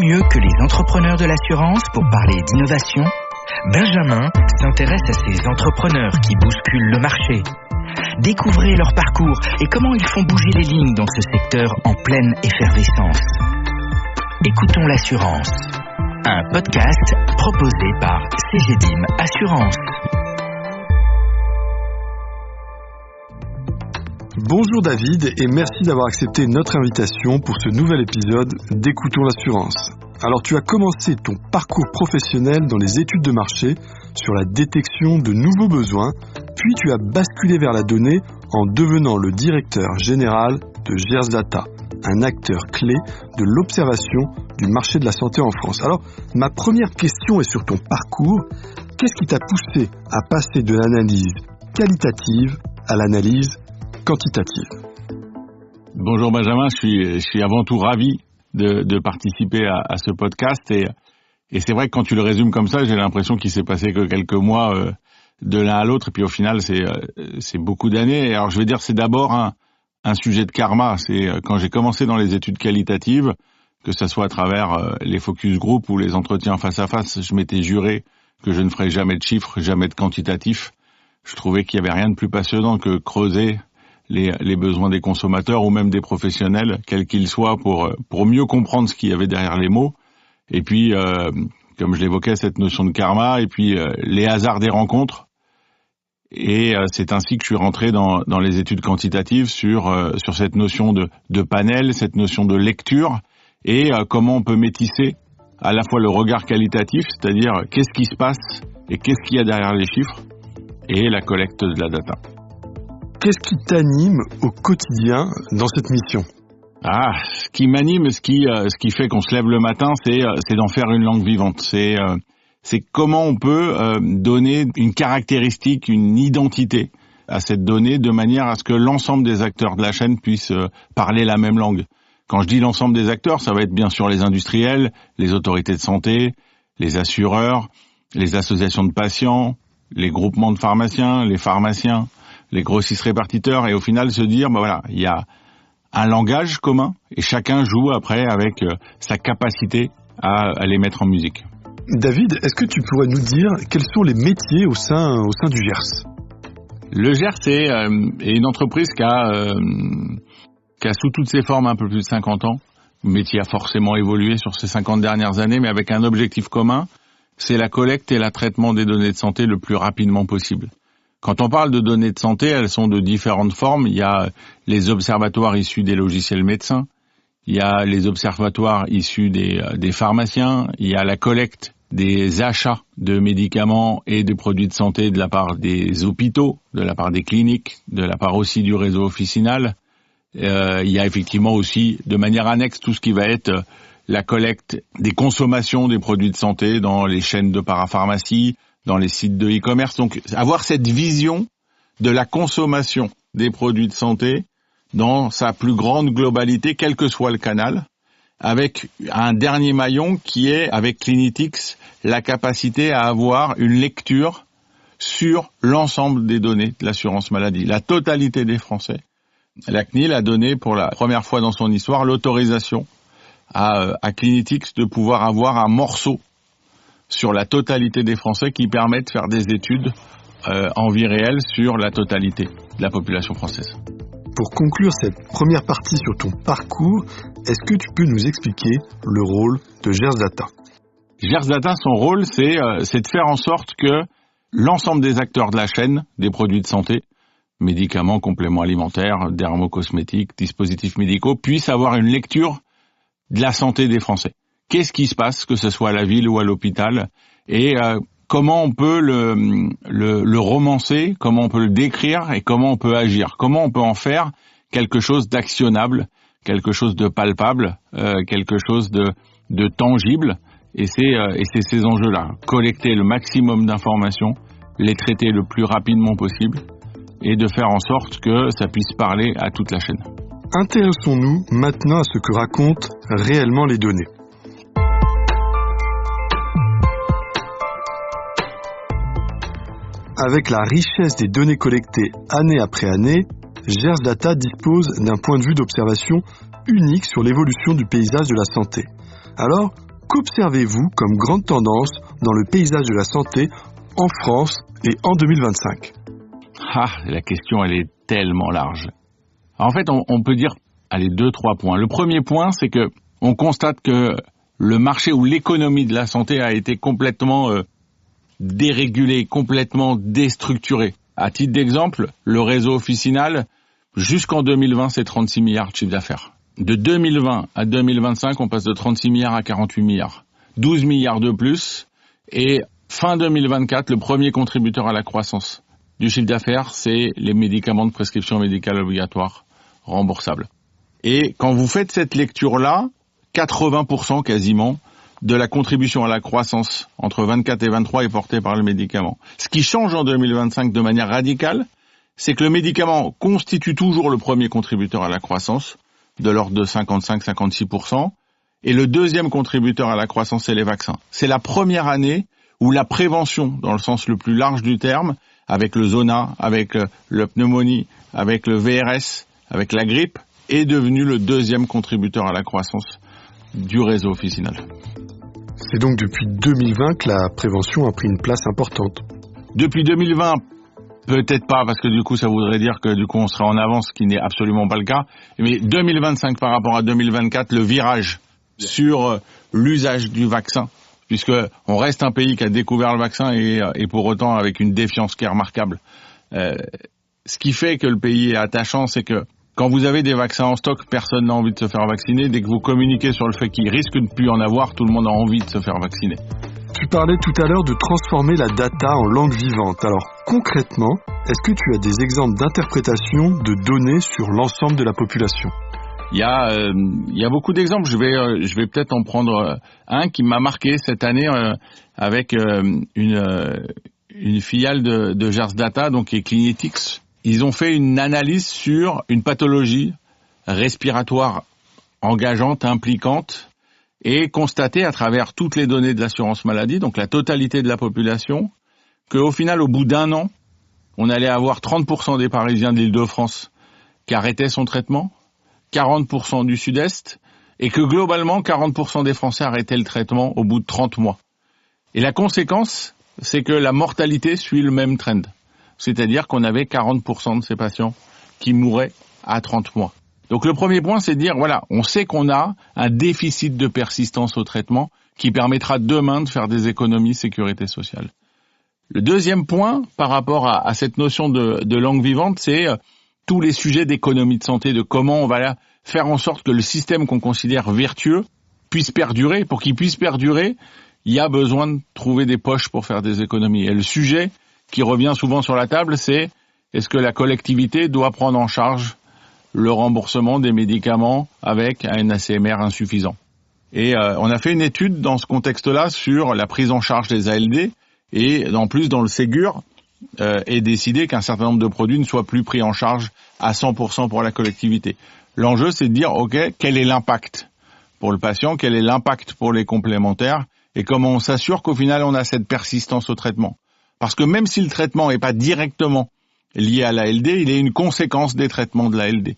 mieux que les entrepreneurs de l'assurance pour parler d'innovation? Benjamin s'intéresse à ces entrepreneurs qui bousculent le marché. Découvrez leur parcours et comment ils font bouger les lignes dans ce secteur en pleine effervescence. Écoutons l'assurance, un podcast proposé par CGDIM Assurance. Bonjour David et merci d'avoir accepté notre invitation pour ce nouvel épisode d'Écoutons l'assurance. Alors tu as commencé ton parcours professionnel dans les études de marché sur la détection de nouveaux besoins, puis tu as basculé vers la donnée en devenant le directeur général de Gersdata, un acteur clé de l'observation du marché de la santé en France. Alors ma première question est sur ton parcours. Qu'est-ce qui t'a poussé à passer de l'analyse qualitative à l'analyse quantitative? Bonjour Benjamin, je suis avant tout ravi de participer à ce podcast et c'est vrai que quand tu le résumes comme ça, j'ai l'impression qu'il s'est passé que quelques mois de l'un à l'autre et puis au final c'est beaucoup d'années. Alors je vais dire c'est d'abord un sujet de karma. C'est quand j'ai commencé dans les études qualitatives, que ce soit à travers les focus group ou les entretiens face à face, je m'étais juré que je ne ferais jamais de chiffres, jamais de quantitatif. Je trouvais qu'il n'y avait rien de plus passionnant que creuser les besoins des consommateurs ou même des professionnels, quels qu'ils soient, pour mieux comprendre ce qu'il y avait derrière les mots. Et puis, comme je l'évoquais, cette notion de karma, et puis les hasards des rencontres. Et c'est ainsi que je suis rentré dans les études quantitatives sur cette notion de panel, cette notion de lecture, et comment on peut métisser à la fois le regard qualitatif, c'est-à-dire qu'est-ce qui se passe et qu'est-ce qu'il y a derrière les chiffres, et la collecte de la data. Qu'est-ce qui t'anime au quotidien dans cette mission? Ce qui m'anime, ce qui fait qu'on se lève le matin, c'est d'en faire une langue vivante. C'est comment on peut donner une caractéristique, une identité à cette donnée de manière à ce que l'ensemble des acteurs de la chaîne puissent parler la même langue. Quand je dis l'ensemble des acteurs, ça va être bien sûr les industriels, les autorités de santé, les assureurs, les associations de patients, les groupements de pharmaciens, les pharmaciens, les grossistes répartiteurs, et au final se dire, il y a un langage commun, et chacun joue après avec sa capacité à les mettre en musique. David, est-ce que tu pourrais nous dire quels sont les métiers au sein du GERS? Le GERS est une entreprise qui a sous toutes ses formes un peu plus de 50 ans. Le métier a forcément évolué sur ces 50 dernières années, mais avec un objectif commun, c'est la collecte et le traitement des données de santé le plus rapidement possible. Quand on parle de données de santé, elles sont de différentes formes. Il y a les observatoires issus des logiciels médecins, il y a les observatoires issus des pharmaciens, il y a la collecte des achats de médicaments et de produits de santé de la part des hôpitaux, de la part des cliniques, de la part aussi du réseau officinal. Il y a effectivement aussi, de manière annexe, tout ce qui va être la collecte des consommations des produits de santé dans les chaînes de parapharmacie, dans les sites de e-commerce. Donc, avoir cette vision de la consommation des produits de santé dans sa plus grande globalité, quel que soit le canal, avec un dernier maillon qui est, avec Clinityx, la capacité à avoir une lecture sur l'ensemble des données de l'assurance maladie, la totalité des Français. La CNIL a donné pour la première fois dans son histoire l'autorisation à Clinityx de pouvoir avoir un morceau sur la totalité des Français qui permet de faire des études en vie réelle sur la totalité de la population française. Pour conclure cette première partie sur ton parcours, est-ce que tu peux nous expliquer le rôle de Gersdata? Gersdata, son rôle, c'est de faire en sorte que l'ensemble des acteurs de la chaîne des produits de santé, médicaments, compléments alimentaires, dermocosmétiques, dispositifs médicaux, puissent avoir une lecture de la santé des Français. Qu'est-ce qui se passe, que ce soit à la ville ou à l'hôpital, et comment on peut le romancer, comment on peut le décrire et comment on peut agir, comment on peut en faire quelque chose d'actionnable, quelque chose de palpable, quelque chose de tangible, et c'est ces enjeux-là. Collecter le maximum d'informations, les traiter le plus rapidement possible, et de faire en sorte que ça puisse parler à toute la chaîne. Intéressons-nous maintenant à ce que racontent réellement les données. Avec la richesse des données collectées année après année, Gersdata dispose d'un point de vue d'observation unique sur l'évolution du paysage de la santé. Alors, qu'observez-vous comme grande tendance dans le paysage de la santé en France et en 2025 ? La question, elle est tellement large. Alors, en fait, on peut dire, 2-3 points. Le premier point, c'est que on constate que le marché ou l'économie de la santé a été complètement dérégulée, complètement déstructurée. À titre d'exemple, le réseau officinal, jusqu'en 2020, c'est 36 milliards de chiffre d'affaires. De 2020 à 2025, on passe de 36 milliards à 48 milliards. 12 milliards de plus. Et fin 2024, le premier contributeur à la croissance du chiffre d'affaires, c'est les médicaments de prescription médicale obligatoire remboursables. Et quand vous faites cette lecture-là, 80% quasiment de la contribution à la croissance entre 24 et 23 est portée par le médicament. Ce qui change en 2025 de manière radicale, c'est que le médicament constitue toujours le premier contributeur à la croissance, de l'ordre de 55-56%, et le deuxième contributeur à la croissance, c'est les vaccins. C'est la première année où la prévention, dans le sens le plus large du terme, avec le zona, avec le pneumonie, avec le VRS, avec la grippe, est devenu le deuxième contributeur à la croissance du réseau officinal. C'est donc depuis 2020 que la prévention a pris une place importante. Depuis 2020, peut-être pas, parce que du coup, ça voudrait dire que du coup, on serait en avance, ce qui n'est absolument pas le cas. Mais 2025 par rapport à 2024, le virage sur l'usage du vaccin, puisque on reste un pays qui a découvert le vaccin et pour autant avec une défiance qui est remarquable. Ce qui fait que le pays est attachant, c'est que quand vous avez des vaccins en stock, personne n'a envie de se faire vacciner. Dès que vous communiquez sur le fait qu'il risque de ne plus en avoir, tout le monde a envie de se faire vacciner. Tu parlais tout à l'heure de transformer la data en langue vivante. Alors concrètement, est-ce que tu as des exemples d'interprétation de données sur l'ensemble de la population ? Il y a beaucoup d'exemples. Je vais peut-être en prendre un qui m'a marqué cette année avec une filiale de Gers Data, donc qui est Clinetics. Ils ont fait une analyse sur une pathologie respiratoire engageante, impliquante, et constaté à travers toutes les données de l'assurance maladie, donc la totalité de la population, qu'au final, au bout d'un an, on allait avoir 30% des Parisiens de l'Île-de-France qui arrêtaient son traitement, 40% du Sud-Est, et que globalement, 40% des Français arrêtaient le traitement au bout de 30 mois. Et la conséquence, c'est que la mortalité suit le même trend. C'est-à-dire qu'on avait 40% de ces patients qui mouraient à 30 mois. Donc le premier point, c'est de dire, voilà, on sait qu'on a un déficit de persistance au traitement qui permettra demain de faire des économies sécurité sociale. Le deuxième point, par rapport à cette notion de langue vivante, c'est tous les sujets d'économie de santé, de comment on va faire en sorte que le système qu'on considère vertueux puisse perdurer. Pour qu'il puisse perdurer, il y a besoin de trouver des poches pour faire des économies. Et le sujet qui revient souvent sur la table, c'est est-ce que la collectivité doit prendre en charge le remboursement des médicaments avec un ACMR insuffisant. Et on a fait une étude dans ce contexte-là sur la prise en charge des ALD et en plus dans le Ségur est décidé qu'un certain nombre de produits ne soient plus pris en charge à 100% pour la collectivité. L'enjeu, c'est de dire, OK, quel est l'impact pour le patient, quel est l'impact pour les complémentaires et comment on s'assure qu'au final, on a cette persistance au traitement. Parce que même si le traitement n'est pas directement lié à l'ALD, il est une conséquence des traitements de l'ALD.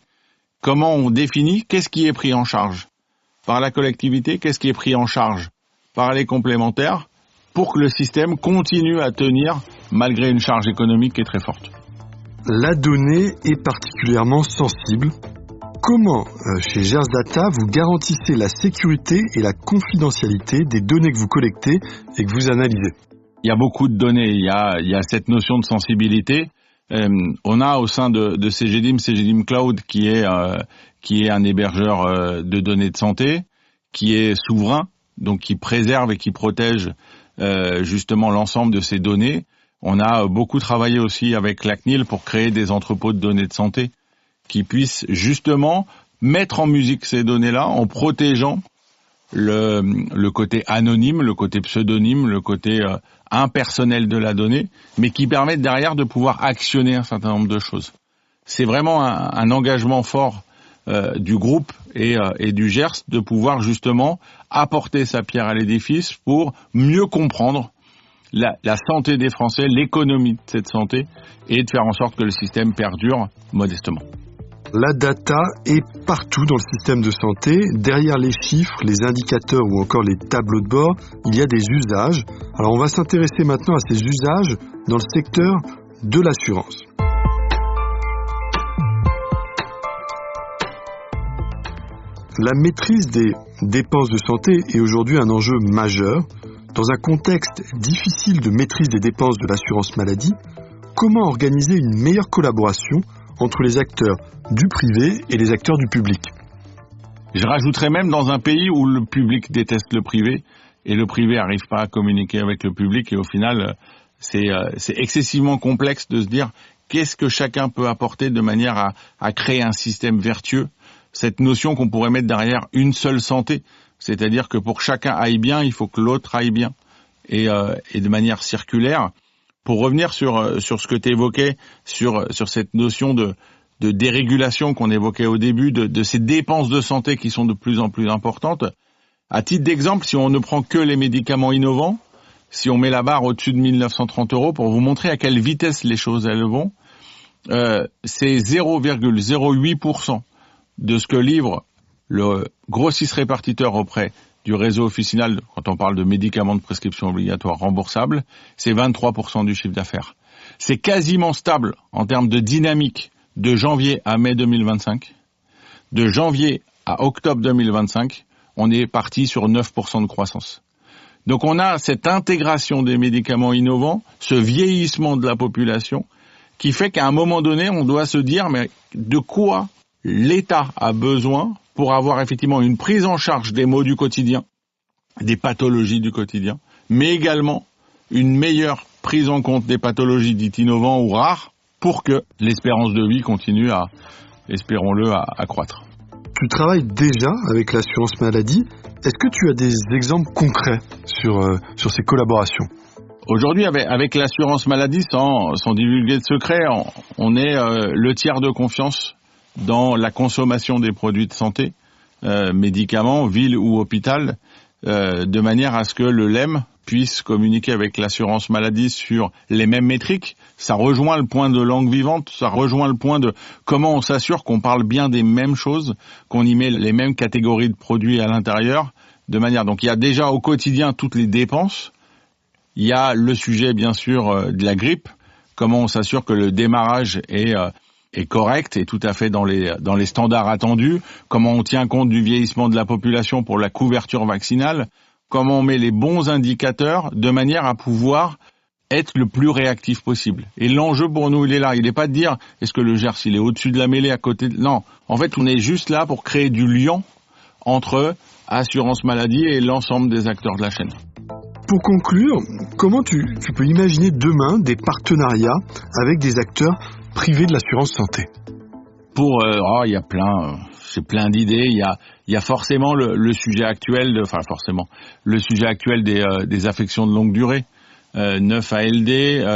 Comment on définit qu'est-ce qui est pris en charge par la collectivité, qu'est-ce qui est pris en charge par les complémentaires pour que le système continue à tenir malgré une charge économique qui est très forte. La donnée est particulièrement sensible. Comment, chez Gers Data, vous garantissez la sécurité et la confidentialité des données que vous collectez et que vous analysez ? Il y a beaucoup de données, il y a cette notion de sensibilité. On a au sein de Cegedim Cloud qui est un hébergeur de données de santé, qui est souverain, donc qui préserve et qui protège justement l'ensemble de ces données. On a beaucoup travaillé aussi avec la CNIL pour créer des entrepôts de données de santé qui puissent justement mettre en musique ces données-là en protégeant le côté anonyme, le côté pseudonyme, le côté impersonnel de la donnée, mais qui permettent derrière de pouvoir actionner un certain nombre de choses. C'est vraiment un engagement fort du groupe et du Gers de pouvoir justement apporter sa pierre à l'édifice pour mieux comprendre la santé des Français, l'économie de cette santé et de faire en sorte que le système perdure modestement. La data est partout dans le système de santé. Derrière les chiffres, les indicateurs ou encore les tableaux de bord, il y a des usages. Alors on va s'intéresser maintenant à ces usages dans le secteur de l'assurance. La maîtrise des dépenses de santé est aujourd'hui un enjeu majeur. Dans un contexte difficile de maîtrise des dépenses de l'assurance maladie, comment organiser une meilleure collaboration entre les acteurs du privé et les acteurs du public? Je rajouterais même dans un pays où le public déteste le privé et le privé n'arrive pas à communiquer avec le public, et au final, c'est excessivement complexe de se dire qu'est-ce que chacun peut apporter de manière à créer un système vertueux. Cette notion qu'on pourrait mettre derrière une seule santé, c'est-à-dire que pour que chacun aille bien, il faut que l'autre aille bien, et de manière circulaire. Pour revenir sur ce que tu évoquais, sur cette notion de dérégulation qu'on évoquait au début, de ces dépenses de santé qui sont de plus en plus importantes. À titre d'exemple, si on ne prend que les médicaments innovants, si on met la barre au-dessus de 1 930 € pour vous montrer à quelle vitesse les choses elles vont, c'est 0,08% de ce que livre le grossiste répartiteur auprès du réseau officinal, quand on parle de médicaments de prescription obligatoire remboursables, c'est 23% du chiffre d'affaires. C'est quasiment stable en termes de dynamique de janvier à mai 2025. De janvier à octobre 2025, on est parti sur 9% de croissance. Donc on a cette intégration des médicaments innovants, ce vieillissement de la population, qui fait qu'à un moment donné, on doit se dire mais de quoi l'État a besoin pour avoir effectivement une prise en charge des maux du quotidien, des pathologies du quotidien, mais également une meilleure prise en compte des pathologies dites innovantes ou rares pour que l'espérance de vie continue à, espérons-le, à croître. Tu travailles déjà avec l'assurance maladie. Est-ce que tu as des exemples concrets sur ces collaborations? Aujourd'hui, avec l'assurance maladie, sans divulguer de secret, on est le tiers de confiance dans la consommation des produits de santé, médicaments, ville ou hôpital, de manière à ce que le LEM puisse communiquer avec l'assurance maladie sur les mêmes métriques. Ça rejoint le point de langue vivante, ça rejoint le point de comment on s'assure qu'on parle bien des mêmes choses, qu'on y met les mêmes catégories de produits à l'intérieur, de manière. Donc il y a déjà au quotidien toutes les dépenses. Il y a le sujet bien sûr de la grippe, comment on s'assure que le démarrage est correct et tout à fait dans les standards attendus, comment on tient compte du vieillissement de la population pour la couverture vaccinale, comment on met les bons indicateurs de manière à pouvoir être le plus réactif possible. Et l'enjeu pour nous, il est là. Il n'est pas de dire est-ce que le Gers, il est au-dessus de la mêlée, à côté de... Non, en fait, on est juste là pour créer du lien entre assurance maladie et l'ensemble des acteurs de la chaîne. Pour conclure, comment tu peux imaginer demain des partenariats avec des acteurs privés de l'assurance santé? Il y a plein d'idées. Il y a forcément le sujet actuel, le sujet actuel des affections de longue durée. 9 ALD,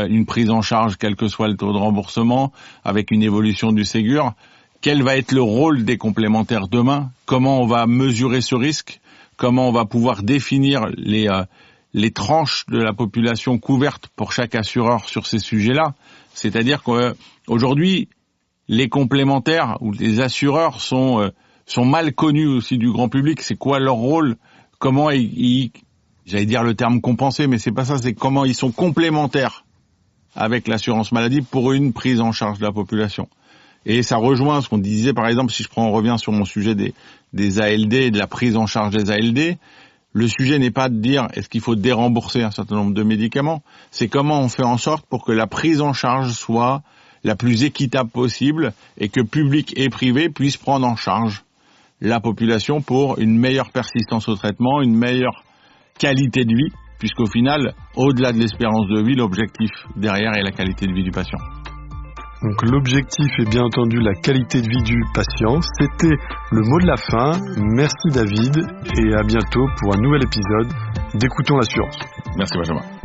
une prise en charge quel que soit le taux de remboursement, avec une évolution du Ségur. Quel va être le rôle des complémentaires demain? Comment on va mesurer ce risque? Comment on va pouvoir définir les tranches de la population couvertes pour chaque assureur sur ces sujets-là? C'est-à-dire qu'aujourd'hui, les complémentaires ou les assureurs sont mal connus aussi du grand public. C'est quoi leur rôle? Comment j'allais dire le terme compensé, mais c'est pas ça, c'est comment ils sont complémentaires avec l'assurance maladie pour une prise en charge de la population. Et ça rejoint ce qu'on disait, par exemple, si on revient sur mon sujet des ALD et de la prise en charge des ALD, le sujet n'est pas de dire est-ce qu'il faut dérembourser un certain nombre de médicaments, c'est comment on fait en sorte pour que la prise en charge soit la plus équitable possible et que public et privé puissent prendre en charge la population pour une meilleure persistance au traitement, une meilleure qualité de vie, puisqu'au final, au-delà de l'espérance de vie, l'objectif derrière est la qualité de vie du patient. Donc l'objectif est bien entendu la qualité de vie du patient. C'était le mot de la fin. Merci David et à bientôt pour un nouvel épisode d'Écoutons l'assurance. Merci Benjamin.